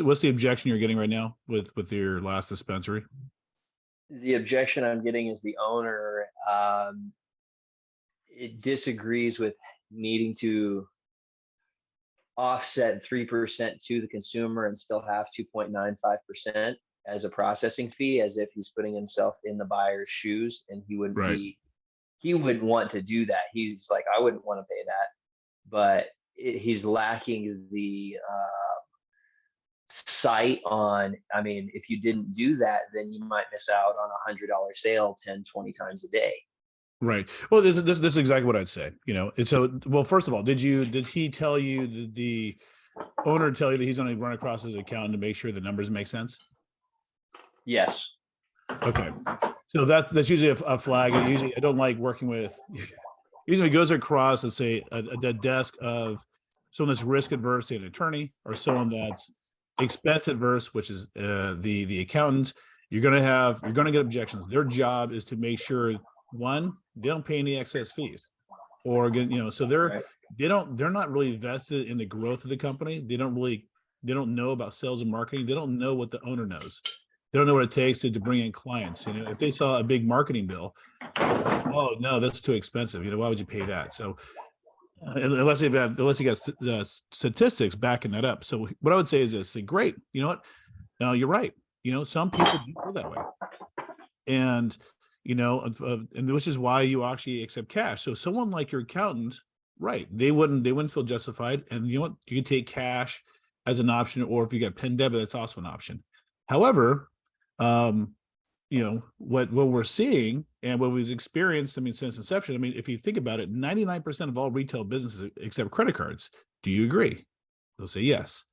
what's the objection you're getting right now with your last dispensary? The objection I'm getting is the owner, it disagrees with needing to offset 3% to the consumer and still have 2.95% as a processing fee, as if he's putting himself in the buyer's shoes, and he Right. wouldn't want to do that. He's like, I wouldn't want to pay that, but he's lacking the sight on, I mean, if you didn't do that, then you might miss out on $100 sale 10, 20 times a day. Right. Well, this is exactly what I'd say. And so, well, first of all, did he tell you, the owner tell you that he's going to run across his accountant to make sure the numbers make sense? Yes. Okay. So that's usually a flag. And usually I don't like working with, usually it goes across, let's say, a desk of someone that's risk adverse, say an attorney, or someone that's expense adverse, which is the accountant. You're going to get objections. Their job is to make sure, one, they don't pay any excess fees, or so they're not really vested in the growth of the company. They don't know about sales and marketing. They don't know what the owner knows. They don't know what it takes to bring in clients. If they saw a big marketing bill, oh no, that's too expensive. Why would you pay that? So unless you got statistics backing that up. So what I would say is this: say, great, you know what? No, you're right. Some people do feel that way, and and which is why you actually accept cash. So someone like your accountant, right? They wouldn't feel justified, and you know what? You can take cash as an option, or if you got pen debit, that's also an option. However, what we're seeing and what we've experienced, since inception, if you think about it, 99% of all retail businesses accept credit cards. Do you agree? They'll say yes.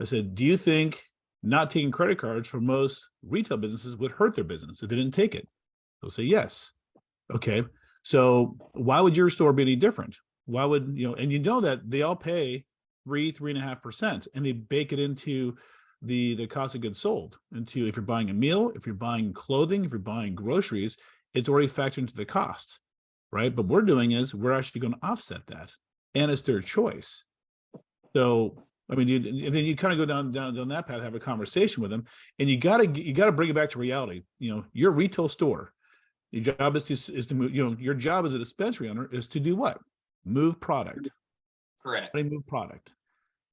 I said, do you think not taking credit cards for most retail businesses would hurt their business if they didn't take it? They'll say yes. Okay. So why would your store be any different? Why would, and that they all pay 3.5%, and they bake it into the cost of goods sold, into, if you're buying a meal, if you're buying clothing, if you're buying groceries, it's already factored into the cost, right? But what we're doing is we're actually going to offset that, and it's their choice. So then you kind of go down that path, have a conversation with them, and you got to bring it back to reality. Your retail store, your job is to move. Your job as a dispensary owner is to do what? Move product. Correct. Move product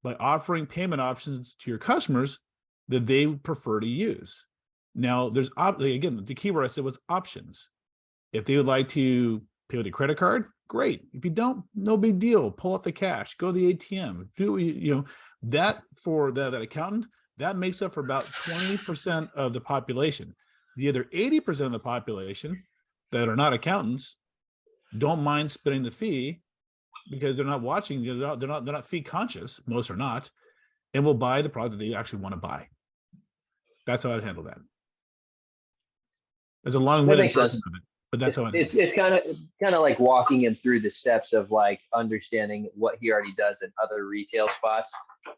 by offering payment options to your customers that they prefer to use. Now, there's again, the key word I said was options. If they would like to pay with a credit card, great. If you don't, no big deal. Pull out the cash, go to the ATM. Do that for that accountant, that makes up for about 20% of the population. The other 80% of the population that are not accountants don't mind splitting the fee, because they're not watching, they're not fee conscious. Most are not, and will buy the product that they actually want to buy. That's how I'd handle that. There's a long way of it, but that's how it's kind of like walking him through the steps of like understanding what he already does in other retail spots,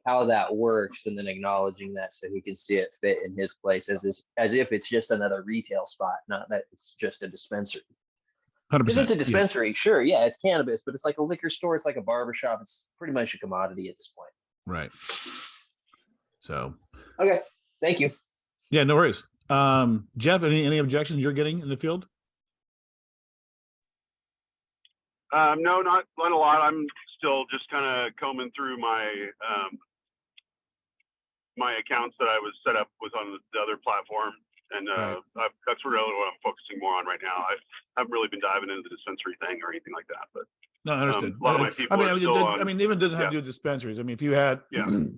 how that works, and then acknowledging that so he can see it fit in his place as if it's just another retail spot, not that it's just a dispensary. 100%. Because it's a dispensary, sure, yeah, it's cannabis, but it's like a liquor store, it's like a barbershop, it's pretty much a commodity at this point. Right. So. Okay, thank you. Yeah, no worries. Jeff, any objections you're getting in the field? No, not a lot. I'm still just kind of combing through my my accounts that I was set up with on the other platform. And that's really what I'm focusing more on right now. I haven't really been diving into the dispensary thing or anything like that. But no, I understood. A lot of my people even doesn't have to do with dispensaries. If you had,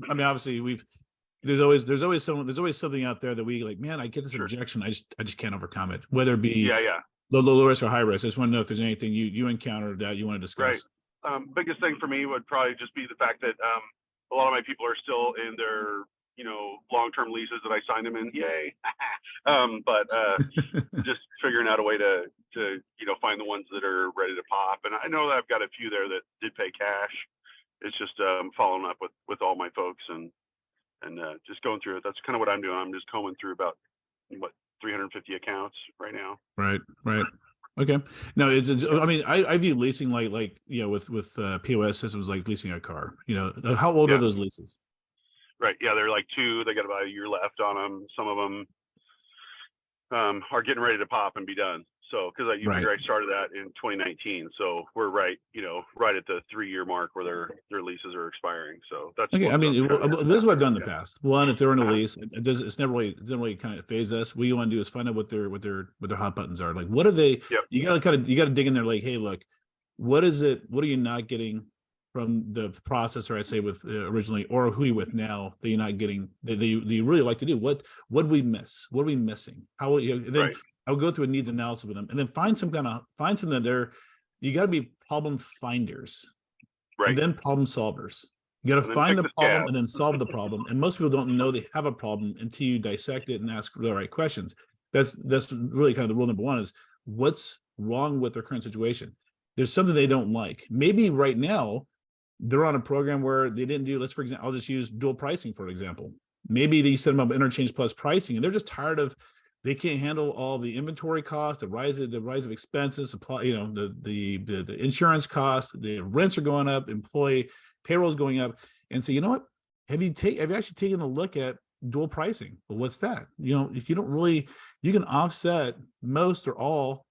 obviously there's always something out there that we like, man, I get this objection. I just can't overcome it. Whether it be low risk or high risk. I just want to know if there's anything you encountered that you want to discuss. Right. Biggest thing for me would probably just be the fact that a lot of my people are still in their long-term leases that I signed them in. Yay. But just figuring out a way to find the ones that are ready to pop. And I know that I've got a few there that did pay cash. It's just following up with all my folks and just going through it. That's kind of what I'm doing. I'm just combing through about 350 accounts right now. Right. Okay. No, I view leasing like with POS systems like leasing a car. How old are those leases? Right. Yeah, they're like 2. They got about a year left on them. Some of them are getting ready to pop and be done. So, because I Right. started that in 2019, so we're right at the 3-year mark where their leases are expiring. So that's Okay, I mean, this is what I've done in the Yeah. past. One, if they're in a Uh-huh. lease, it's never really, it doesn't really kind of phase us. What you want to do is find out what their hot buttons are. Like, what are they? Yep. You got to dig in there. Like, hey, look, what is it? What are you not getting from the processor? I say with originally, or who you with now that you're not getting that you really like to do. What do we miss? What are we missing? How will you then? Right. I'll go through a needs analysis with them, and then find something that they're. You got to be problem finders, Right. and then problem solvers. You got to And then find pick the the problem scab. and then solve the problem. And most people don't know they have a problem until you dissect it and ask the right questions. That's really kind of the rule number one is what's wrong with their current situation. There's something they don't like. Maybe right now they're on a program where they didn't do, for example, I'll just use dual pricing for example. Maybe they set them up interchange plus pricing and they're just tired of, they can't handle all the inventory cost, the rise of expenses, supply, the insurance cost, the rents are going up, employee payroll's going up. And so, you know what? Have you actually taken a look at dual pricing? Well, what's that? If you don't really, you can offset most or all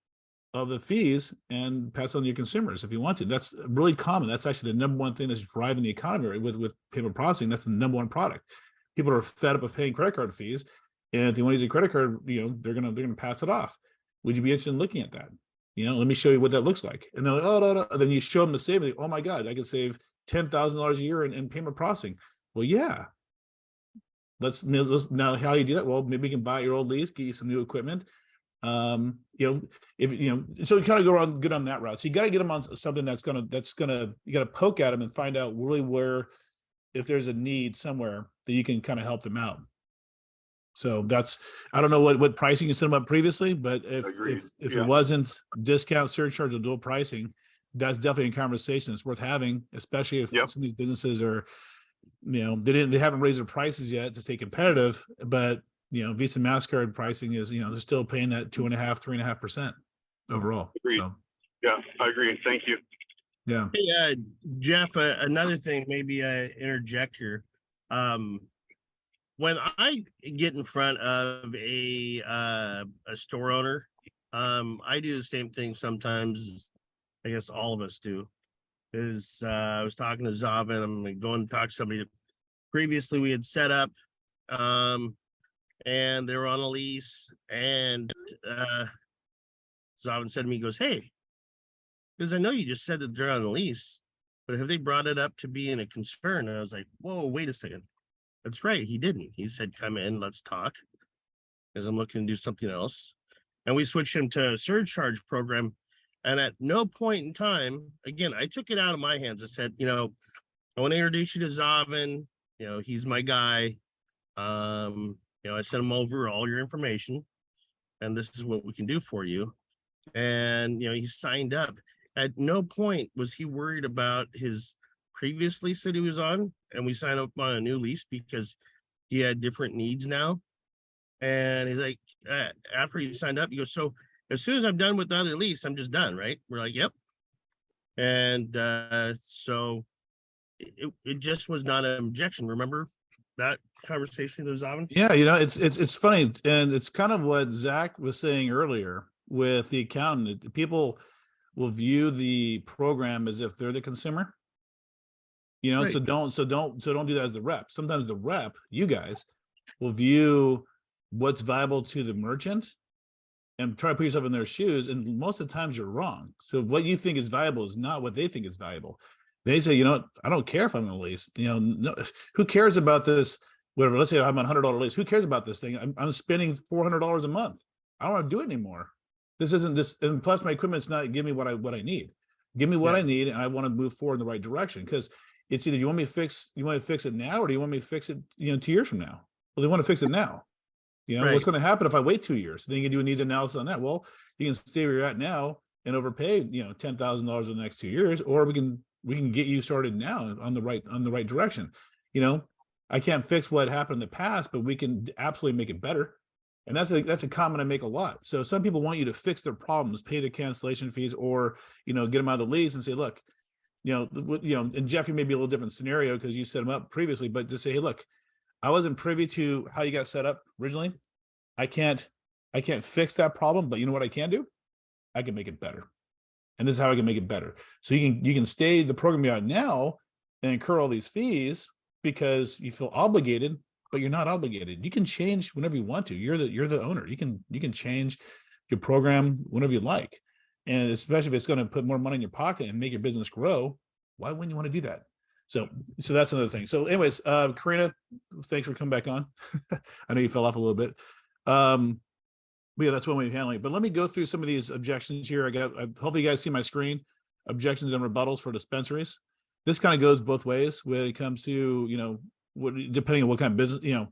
of the fees and pass on to your consumers if you want to. That's really common. That's actually the number one thing that's driving the economy with payment processing. That's the number one product. People are fed up with paying credit card fees. And if they want to use a credit card, they're gonna pass it off. Would you be interested in looking at that? Let me show you what that looks like. And they're like, oh no. And then you show them the savings. Oh my God, I can save $10,000 a year in payment processing. Well, yeah. Let's now how you do that. Well, maybe we can buy your old lease, get you some new equipment. So you kind of go around good on that route. So you got to get them on something that's gonna you got to poke at them and find out really where, if there's a need somewhere that you can kind of help them out. So I don't know what pricing you set them up previously, but if Yeah. it wasn't discount, surcharge, or dual pricing, that's definitely a conversation that's worth having, especially if some of these businesses are, they haven't raised their prices yet to stay competitive, but Visa, MasterCard pricing is, they're still paying that 2.5%, 3.5% overall. Agreed. So yeah, I agree. Thank you. Yeah. Hey, Jeff, another thing, maybe I interject here. When I get in front of a store owner, I do the same thing sometimes. I guess all of us do. I was talking to Zavin. I'm going to talk to somebody that previously we had set up, and they were on a lease. And Zavin said to me, he goes, "Hey, because I know you just said that they're on a lease, but have they brought it up to being a concern?" And I was like, "Whoa, wait a second. That's right. He didn't. He said, come in, let's talk, because I'm looking to do something else." And we switched him to a surcharge program. And at no point in time, again, I took it out of my hands. I said, I want to introduce you to Zavin. He's my guy. I sent him over all your information, and this is what we can do for you. And, he signed up. At no point was he worried about his previous lease that he was on, and we signed up on a new lease because he had different needs now. And he's like, after he signed up, he goes, "So as soon as I'm done with the other lease, I'm just done, right?" We're like, "Yep." And so it just was not an objection. Remember that conversation with Zavin? Yeah, it's funny, and it's kind of what Zach was saying earlier with the accountant. People will view the program as if they're the consumer. Right. So don't do that as the rep. Sometimes the rep, you guys, will view what's viable to the merchant and try to put yourself in their shoes. And most of the times you're wrong. So what you think is valuable is not what they think is valuable. They say, I don't care if I'm on a lease. No, who cares about this? Whatever. Let's say I'm on $100 lease. Who cares about this thing? I'm spending $400 a month. I don't want to do it anymore. This isn't this. And plus my equipment's not giving me what I need. Give me what I need. And I want to move forward in the right direction. Because it's either you want me to fix it now, or do you want me to fix it, 2 years from now? Well, they want to fix it now. Right. What's going to happen if I wait 2 years? Then you can do a needs analysis on that. Well, you can stay where you're at now and overpay, $10,000 in the next 2 years, or we can get you started now on the right direction. I can't fix what happened in the past, but we can absolutely make it better. And that's a comment I make a lot. So some people want you to fix their problems, pay the cancellation fees, or get them out of the lease and say, look, and Jeff, you may be a little different scenario because you set them up previously, but just say, hey, look, I wasn't privy to how you got set up originally. I can't fix that problem, but you know what I can do? I can make it better. And this is how I can make it better. So you can stay the program you're on now and incur all these fees because you feel obligated, but you're not obligated. You can change whenever you want to. You're the owner. You can change your program whenever you like. And especially if it's going to put more money in your pocket and make your business grow, why wouldn't you want to do that? So that's another thing. So anyways, Karina, thanks for coming back on. I know you fell off a little bit. But yeah, that's one way of handling it. But let me go through some of these objections here. Hopefully you guys see my screen. Objections and rebuttals for dispensaries. This kind of goes both ways when it comes to, depending on what kind of business, you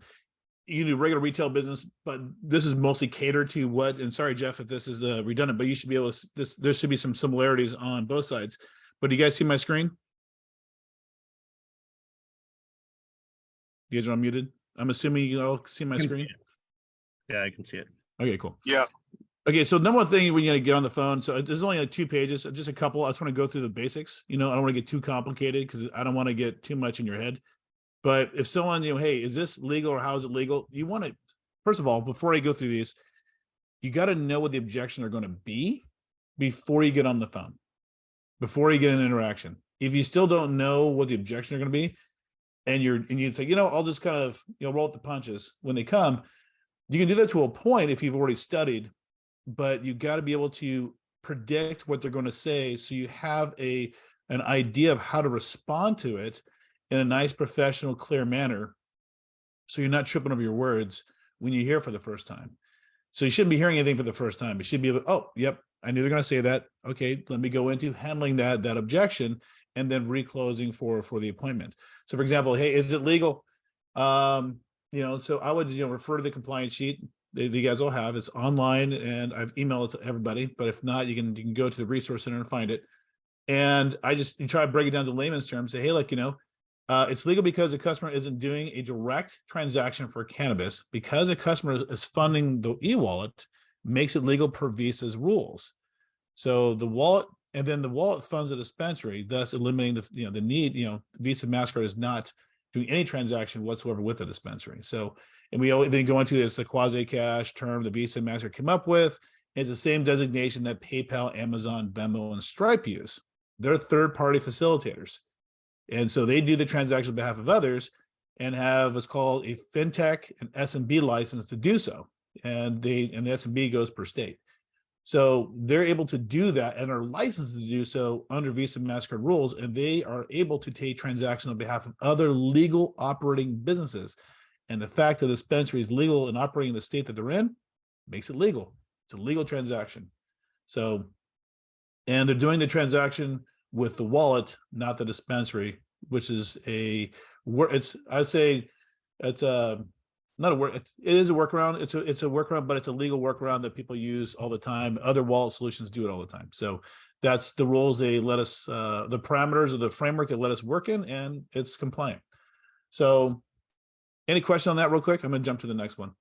can do regular retail business, but this is mostly catered to what, and sorry, Jeff, if this is redundant, but you should be able to, there should be some similarities on both sides. But do you guys see my screen? You guys are unmuted. I'm assuming you all see my screen. Yeah, I can see it. Okay, cool. Yeah. Okay, so number one thing when you get on the phone, so there's only like 2 pages, just a couple. I just want to go through the basics. I don't want to get too complicated because I don't want to get too much in your head. But if someone, hey, is this legal or how is it legal? You want to, first of all, before I go through these, you got to know what the objections are going to be before you get on the phone, before you get an interaction. If you still don't know what the objections are going to be, and you say, I'll just kind of, roll with the punches when they come, you can do that to a point if you've already studied, but you got to be able to predict what they're going to say so you have an idea of how to respond to it in a nice, professional, clear manner, so you're not tripping over your words when you hear it for the first time. So you shouldn't be hearing anything for the first time. You should be able, oh, yep, I knew they're going to say that. Okay, let me go into handling that objection and then reclosing for the appointment. So for example, hey, is it legal? So I would refer to the compliance sheet that you guys all have. It's online and I've emailed it to everybody, but if not, you can go to the resource center and find it. And you try to break it down to layman's terms, say, hey, it's legal because the customer isn't doing a direct transaction for cannabis, because a customer is funding the e-wallet, makes it legal per Visa's rules. So the wallet, and then the wallet funds the dispensary, thus eliminating the need, Visa MasterCard is not doing any transaction whatsoever with the dispensary. So, and we always then go into this, the quasi-cash term the Visa and MasterCard came up with is the same designation that PayPal, Amazon, Venmo, and Stripe use. They're third-party facilitators. And so they do the transaction on behalf of others and have what's called a fintech and SMB license to do so. And the SMB goes per state. So they're able to do that and are licensed to do so under Visa and MasterCard rules, and they are able to take transactions on behalf of other legal operating businesses. And the fact that the dispensary is legal and operating in the state that they're in makes it legal. It's a legal transaction. So, and they're doing the transaction with the wallet, not the dispensary, which is it is a workaround. It's a workaround, but it's a legal workaround that people use all the time. Other wallet solutions do it all the time. So that's the rules they let us, the parameters of the framework they let us work in, and it's compliant. So any question on that real quick? I'm going to jump to the next one.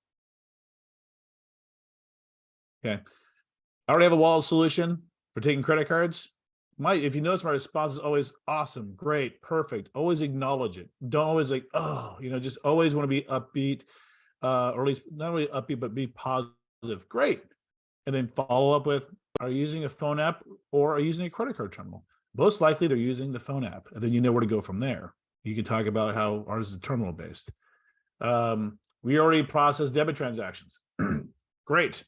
Okay. I already have a wallet solution for taking credit cards. If you notice, my response is always awesome, great, perfect. Always acknowledge it. Don't always just always want to be upbeat, or at least not really upbeat, but be positive. Great. And then follow up with, are you using a phone app or are you using a credit card terminal? Most likely they're using the phone app, and then you know where to go from there. You can talk about how ours is terminal based. We already process debit transactions. Great.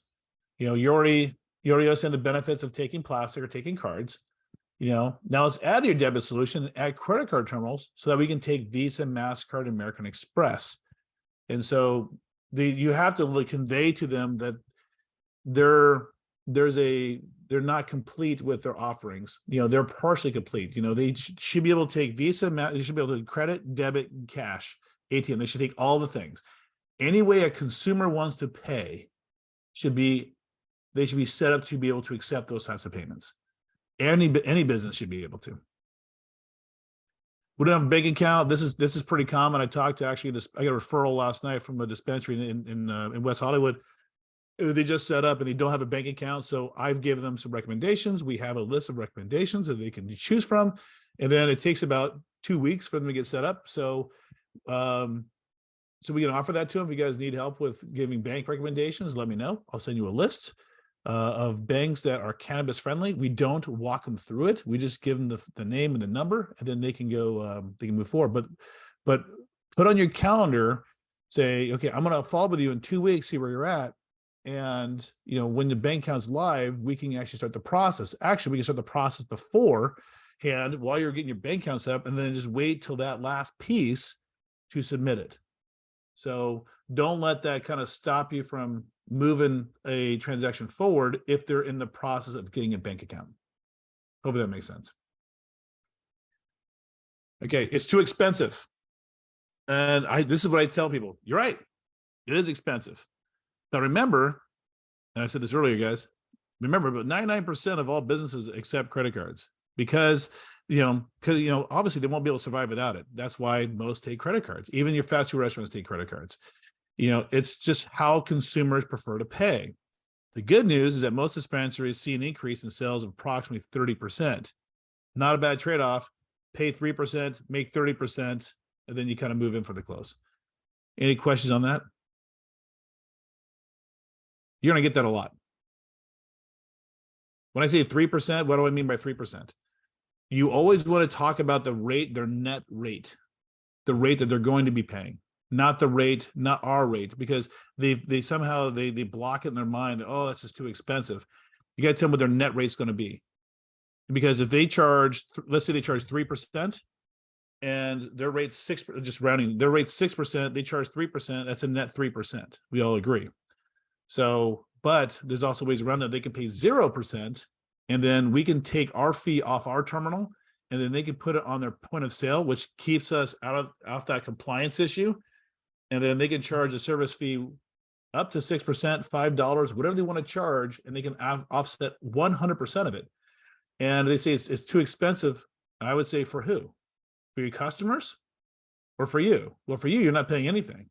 You already understand the benefits of taking plastic or taking cards. Now let's add to your debit solution and add credit card terminals so that we can take Visa, MasterCard, and American Express. And so you have to convey to them that they're not complete with their offerings. They're partially complete. They should be able to take Visa, they should be able to credit, debit, and cash, ATM. They should take all the things. Any way a consumer wants to pay they should be set up to be able to accept those types of payments. Any business should be able to. We don't have a bank account. This is pretty common. I talked to I got a referral last night from a dispensary in West Hollywood. They just set up and they don't have a bank account. So I've given them some recommendations. We have a list of recommendations that they can choose from. And then it takes about 2 weeks for them to get set up. So so we can offer that to them. If you guys need help with giving bank recommendations, let me know. I'll send you a list of banks that are cannabis friendly. We don't walk them through it. We just give them the name and the number, and then they can go, they can move forward. But put on your calendar, say, okay, I'm going to follow up with you in 2 weeks, see where you're at. And, when the bank account's live, we can actually start the process. Actually, we can start the process beforehand while you're getting your bank account set up, and then just wait till that last piece to submit it. So don't let that kind of stop you from moving a transaction forward if they're in the process of getting a bank account. Hope that makes sense. Okay, it's too expensive. And this is what I tell people. You're right. It is expensive. Now remember, and I said this earlier, guys, remember, but 99% of all businesses accept credit cards because obviously they won't be able to survive without it. That's why most take credit cards. Even your fast food restaurants take credit cards. It's just how consumers prefer to pay. The good news is that most dispensaries see an increase in sales of approximately 30%. Not a bad trade-off. Pay 3%, make 30%, and then you kind of move in for the close. Any questions on that? You're going to get that a lot. When I say 3%, what do I mean by 3%? You always want to talk about the rate, their net rate, the rate that they're going to be paying, not the rate, not our rate, because they somehow block it in their mind. Oh, that's just too expensive. You got to tell them what their net rate's going to be. Because if they charge, let's say they charge 3%, and their rate's 6%, just rounding, their rate's 6%, they charge 3%, that's a net 3%. We all agree. So, but there's also ways around that. They can pay 0%, and then we can take our fee off our terminal, and then they can put it on their point of sale, which keeps us off that compliance issue. And then they can charge a service fee up to 6%, $5, whatever they want to charge, and they can offset 100% of it. And they say it's too expensive. I would say, for who? For your customers or for you? Well, for you, you're not paying anything.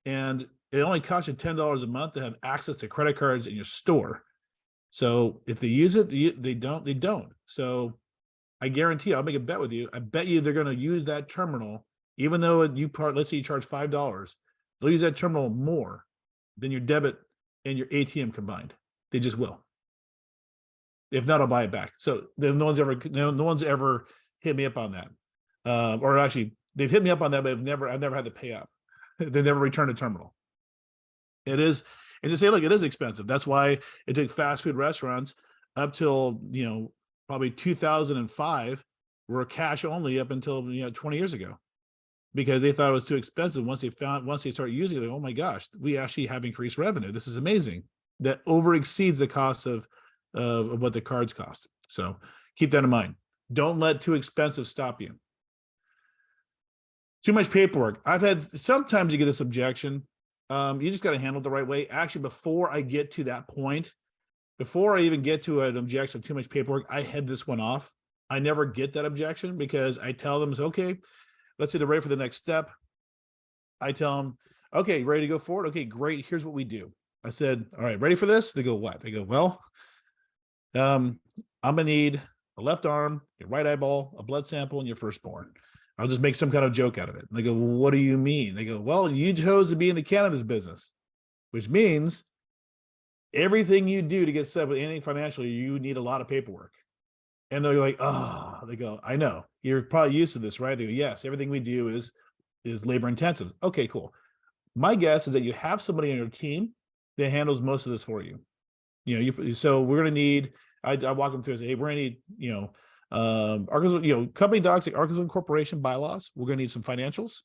And it only costs you $10 a month to have access to credit cards in your store. So if they use it, they don't. So I guarantee I'll make a bet with you. I bet you they're going to use that terminal, even though let's say you charge $5, they'll use that terminal more than your debit and your ATM combined. They just will. If not, I'll buy it back. So no one's ever hit me up on that. Or actually, they've hit me up on that, but I've never had to pay up. They never returned a terminal. It is, and to say, look, it is expensive. That's why it took fast food restaurants up till probably 2005 were cash only up until 20 years ago, because they thought it was too expensive. Once they started using it, like, oh my gosh, we actually have increased revenue. This is amazing. That over exceeds the cost of what the cards cost. So keep that in mind. Don't let too expensive stop you. Too much paperwork. Sometimes you get this objection. You just got to handle it the right way. Actually, before I get to that point, before I even get to an objection of too much paperwork, I head this one off. I never get that objection because I tell them, okay, let's say they're ready for the next step. I tell them, okay, ready to go forward? Okay, great. Here's what we do. I said, all right, ready for this? They go, what? They go, well, I'm going to need a left arm, your right eyeball, a blood sample, and your firstborn. I'll just make some kind of joke out of it. And they go, well, what do you mean? They go, well, you chose to be in the cannabis business, which means everything you do to get set with anything financially, you need a lot of paperwork. And they're like, oh, they go, I know. You're probably used to this, right? They go, yes, everything we do is labor intensive. Okay, cool. My guess is that you have somebody on your team that handles most of this for you. So we're going to need, I walk them through and say, hey, we're going to need, Arkansas, company docs, like Arkansas Corporation bylaws. We're going to need some financials.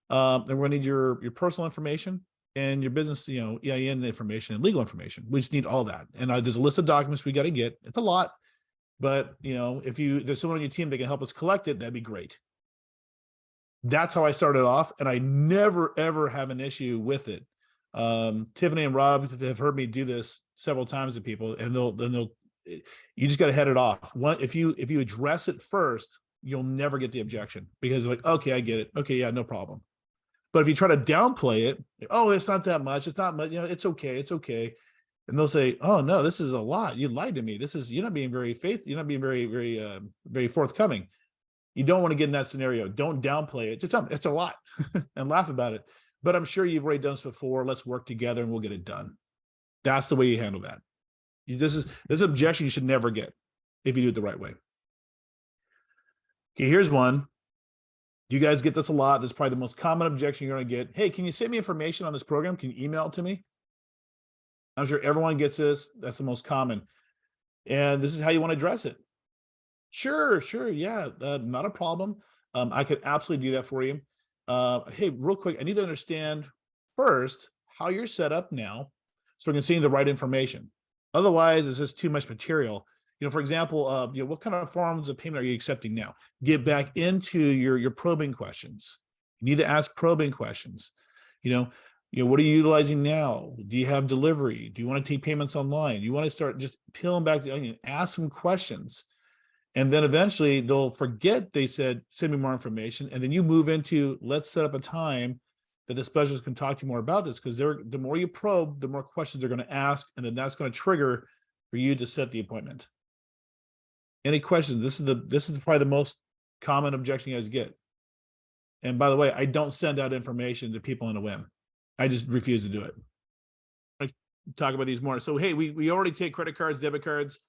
Then we're going to need your personal information and your business, EIN information and legal information. We just need all that. And there's a list of documents we got to get. It's a lot, but if there's someone on your team that can help us collect it, that'd be great. That's how I started off, and I never ever have an issue with it. Tiffany and Rob have heard me do this several times to people, and you just got to head it off. If you address it first, you'll never get the objection, because they're like, okay, I get it. Okay, yeah, no problem. But if you try to downplay it, oh, it's not that much. It's not much. It's okay. It's okay. And they'll say, oh no, this is a lot. You lied to me. You're not being very faithful. You're not being very, very, very forthcoming. You don't want to get in that scenario. Don't downplay it. Just tell them it's a lot and laugh about it. but I'm sure you've already done this before. Let's work together and we'll get it done. That's the way you handle that. This objection you should never get if you do it the right way. Okay, here's one. You guys get this a lot. This is probably the most common objection you're going to get. Hey, can you send me information on this program? Can you email it to me? I'm sure everyone gets this. That's the most common. And this is how you want to address it. Sure, yeah, not a problem. I could absolutely do that for you. Hey, real quick, I need to understand first how you're set up now so we can see the right information. Otherwise, it's just too much material. For example, what kind of forms of payment are you accepting now? Get back into your probing questions. You need to ask probing questions. What are you utilizing now? Do you have delivery? Do you want to take payments online? You want to start just peeling back the onion, ask some questions. And then eventually they'll forget they said, send me more information. And then you move into, let's set up a time that the specialist can talk to you more about this, because the more you probe, the more questions they're going to ask. And then that's going to trigger for you to set the appointment. Any questions? This is probably the most common objection you guys get. And by the way, I don't send out information to people on a whim. I just refuse to do it. I talk about these more. So, hey, we already take credit cards, debit cards.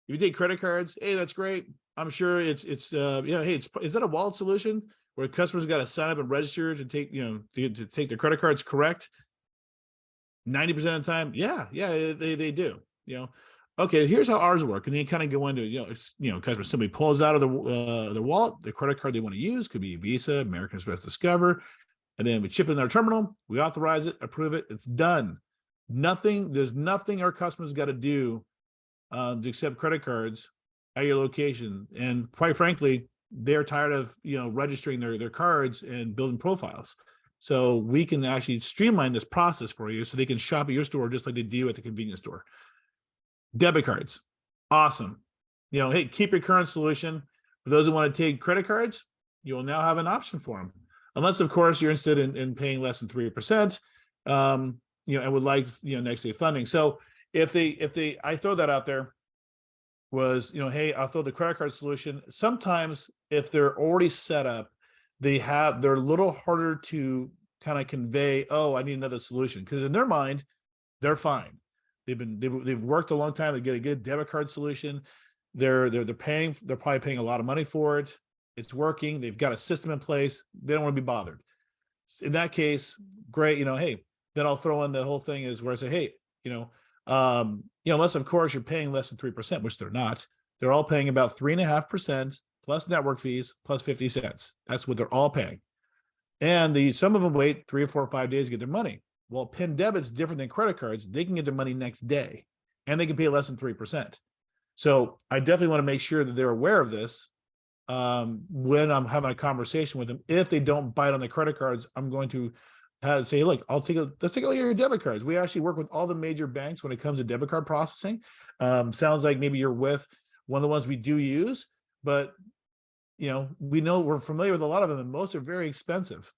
If you take credit cards, hey, that's great. I'm sure hey, is that a wallet solution where customers got to sign up and register to take, to take their credit cards correct? 90% of the time, yeah, they do. Okay, here's how ours work, and then you kind of go into customer, somebody pulls out of their wallet, the credit card they want to use, could be Visa, American Express, Discover, and then we chip it in our terminal, we authorize it, approve it, it's done. There's nothing our customers got to do to accept credit cards at your location, and quite frankly, they're tired of registering their cards and building profiles. So we can actually streamline this process for you, so they can shop at your store just like they do at the convenience store. Debit cards, awesome. Hey, keep your current solution. For those who want to take credit cards, you will now have an option for them, unless of course you're interested in paying less than 3%, and would like next day funding. So if I throw that out there was, hey, I'll throw the credit card solution. Sometimes if they're already set up, they're a little harder to kind of convey, oh, I need another solution, because in their mind, they're fine. They've worked a long time to get a good debit card solution. They're probably paying a lot of money for it. It's working. They've got a system in place. They don't want to be bothered. In that case, great. Hey, then I'll throw in the whole thing is where I say, hey, unless of course you're paying less than 3%, which they're not. They're all paying about 3.5% plus network fees plus 50 cents. That's what they're all paying. And some of them wait 3 or 4 or 5 days to get their money. Well, PIN debit's different than credit cards. They can get their money next day, and they can pay less than 3%. So I definitely want to make sure that they're aware of this when I'm having a conversation with them. If they don't bite on the credit cards, I'm going to say, look, let's take a look at your debit cards. We actually work with all the major banks when it comes to debit card processing. Sounds like maybe you're with one of the ones we do use, but we're familiar with a lot of them, and most are very expensive.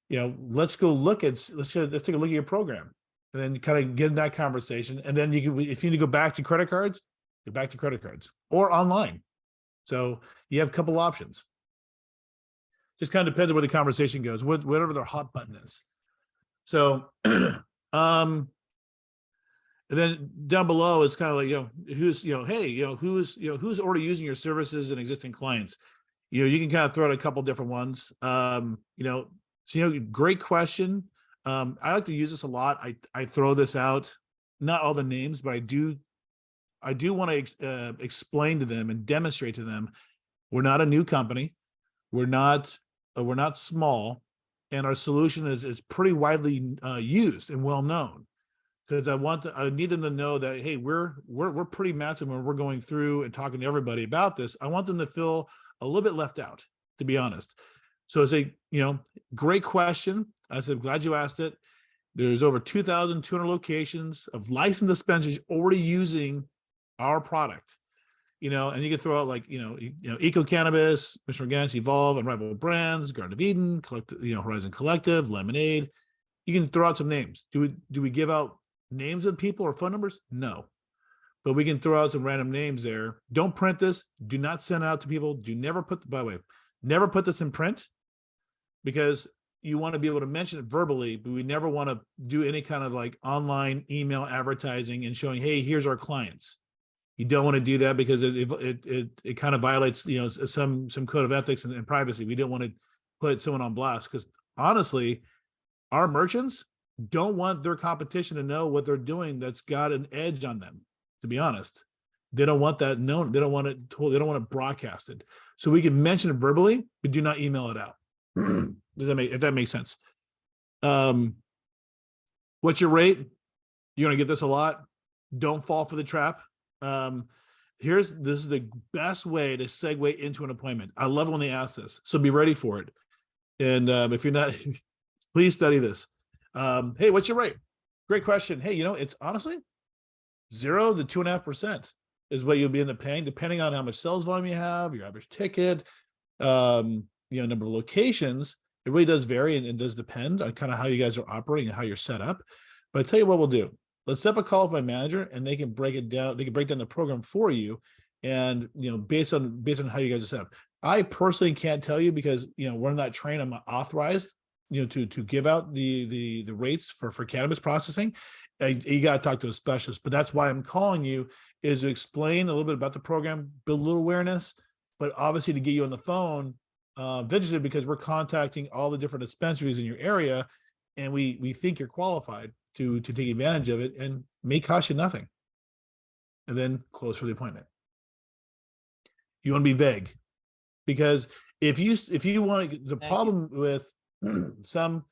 Let's take a look at your program, and then kind of get in that conversation. And then if you need to go back to credit cards, go back to credit cards or online. So you have a couple options. Just kind of depends on where the conversation goes, whatever their hot button is. So, and then down below is kind of like, who's already using your services and existing clients. You can kind of throw out a couple different ones. Great question. I like to use this a lot. I throw this out, not all the names, but I do want to explain to them and demonstrate to them, we're not a new company. We're not small, and our solution is pretty widely used and well known. Because I need them to know that, hey, we're pretty massive when we're going through and talking to everybody about this. I want them to feel a little bit left out, to be honest. So it's a great question. I said, glad you asked it. There's over 2,200 locations of licensed dispensaries already using our product. And you can throw out like, Eco Cannabis, Mission Organics, Evolve, Unrivaled Brands, Garden of Eden, Horizon Collective, Lemonade. You can throw out some names. Do we give out names of people or phone numbers? No. But we can throw out some random names there. Don't print this. Do not send it out to people. Never put this in print, because you want to be able to mention it verbally, but we never want to do any kind of like online email advertising and showing, hey, here's our clients. You don't want to do that because it kind of violates, you know, some code of ethics and privacy. We don't want to put someone on blast because honestly, our merchants don't want their competition to know what they're doing that's got an edge on them, to be honest. They don't want that known. They don't want it told. They don't want it broadcasted. So we can mention it verbally, but do not email it out. If that makes sense? What's your rate? You're gonna get this a lot. Don't fall for the trap. This is the best way to segue into an appointment. I love it when they ask this, so be ready for it. And if you're not, please study this. Hey, what's your rate? Great question. Hey, you know, it's honestly 0 to 2.5% is what you'll be in the paying, depending on how much sales volume you have, your average ticket, you know, number of locations. It really does vary and it does depend on kind of how you guys are operating and how you're set up. But I tell you what we'll do. Let's set up a call with my manager and they can break it down. They can break down the program for you. And, you know, based on how you guys are set up. I personally can't tell you because, you know, we're not trained. I'm not authorized, you know, to give out the rates for cannabis processing. You got to talk to a specialist, but that's why I'm calling you, is to explain a little bit about the program, build a little awareness, but obviously to get you on the phone digitally, because we're contacting all the different dispensaries in your area, and we think you're qualified to take advantage of it, and may cost you nothing. And then close for the appointment. You want to be vague, because if you want to, the problem with some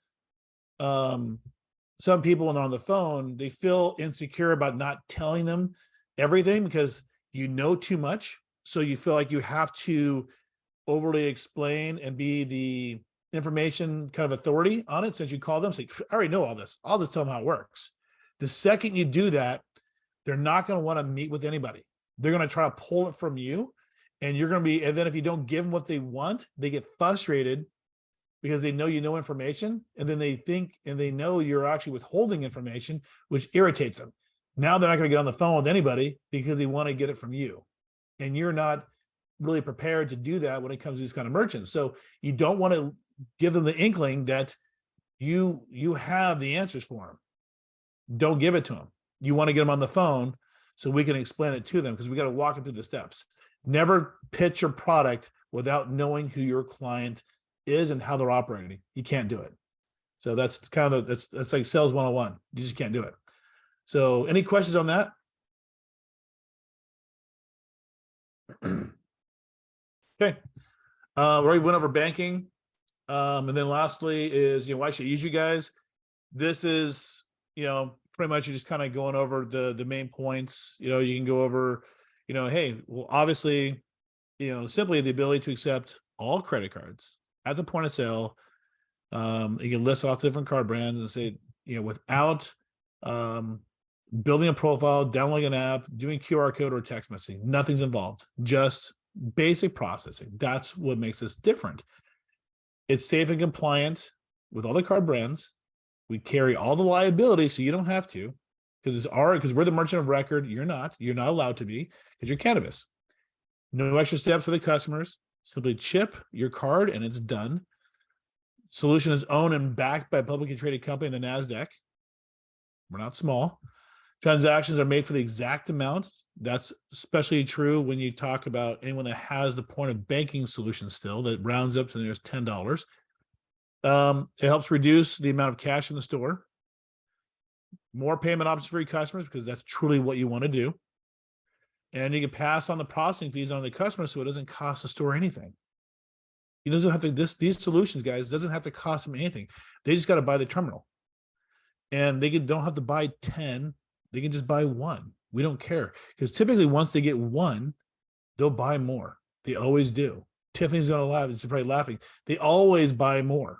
people when they're on the phone, they feel insecure about not telling them everything because you know too much. So you feel like you have to overly explain and be the information kind of authority on it. Since you call them, say, I already know all this. I'll just tell them how it works. The second you do that, they're not going to want to meet with anybody. They're going to try to pull it from you. And you're going to be, and then if you don't give them what they want, they get frustrated because they know you know information, and then they think and they know you're actually withholding information, which irritates them. Now they're not going to get on the phone with anybody because they want to get it from you. And you're not really prepared to do that when it comes to these kind of merchants. So you don't want to give them the inkling that you have the answers for them. Don't give it to them. You want to get them on the phone so we can explain it to them, because we got to walk them through the steps. Never pitch your product without knowing who your client is and how they're operating. You can't do it. So that's kind of that's like sales 101. You just can't do it. So any questions on that? Okay. We already went over banking. And then lastly is, you know, why should I use you guys? This is, you know, pretty much you're just kind of going over the main points. You know, you can go over, you know, hey, well, obviously, you know, simply the ability to accept all credit cards at the point of sale. You can list off the different card brands and say, you know, without building a profile, downloading an app, doing QR code or text messaging, nothing's involved, just basic processing. That's what makes this different. It's safe and compliant with all the card brands. We carry all the liability, so you don't have to, because we're the merchant of record. You're not allowed to be, because you're cannabis. No extra steps for the customers. Simply chip your card and it's done. Solution is owned and backed by a publicly traded company in the NASDAQ. We're not small. Transactions are made for the exact amount. That's especially true when you talk about anyone that has the point of banking solution still, that rounds up to the nearest $10. It helps reduce the amount of cash in the store. More payment options for your customers, because that's truly what you want to do. And you can pass on the processing fees on the customer, so it doesn't cost the store anything. It doesn't have to, these solutions, guys, doesn't have to cost them anything. They just got to buy the terminal. And they don't have to buy 10. They can just buy one. We don't care. Because typically once they get one, they'll buy more. They always do. Tiffany's going to laugh. She's probably laughing. They always buy more.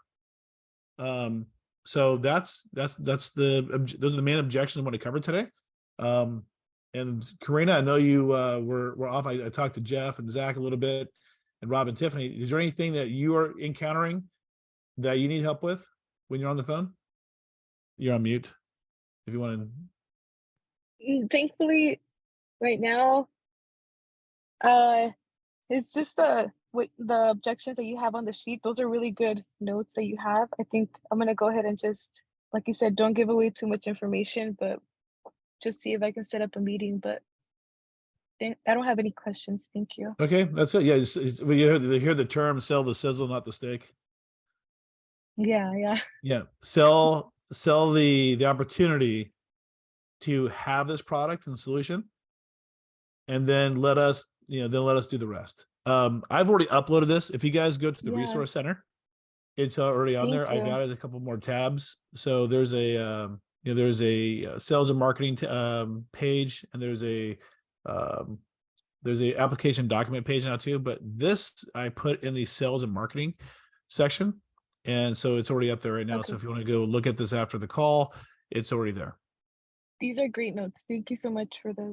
So those are the main objections I want to cover today. And Karina, I know you were off. I talked to Jeff and Zach a little bit, and Rob and Tiffany. Is there anything that you are encountering that you need help with when you're on the phone? You're on mute if you want to. Thankfully, right now, it's just with the objections that you have on the sheet, those are really good notes that you have. I think I'm gonna go ahead and just, like you said, don't give away too much information, but just see if I can set up a meeting. But I don't have any questions. Thank you. Okay, that's it. Yeah, when you hear the term "sell the sizzle, not the steak." Yeah. Yeah, sell the opportunity to have this product and solution, and then let us do the rest. I've already uploaded this. If you guys go to the Yeah. resource center, it's already on Thank there. I've you. added a couple more tabs. So there's a sales and marketing page, and there's a application document page now too. But this I put in the sales and marketing section, and so it's already up there right now. So Okay. if you want to go look at this after the call, it's already there. These are great notes. Thank you so much for the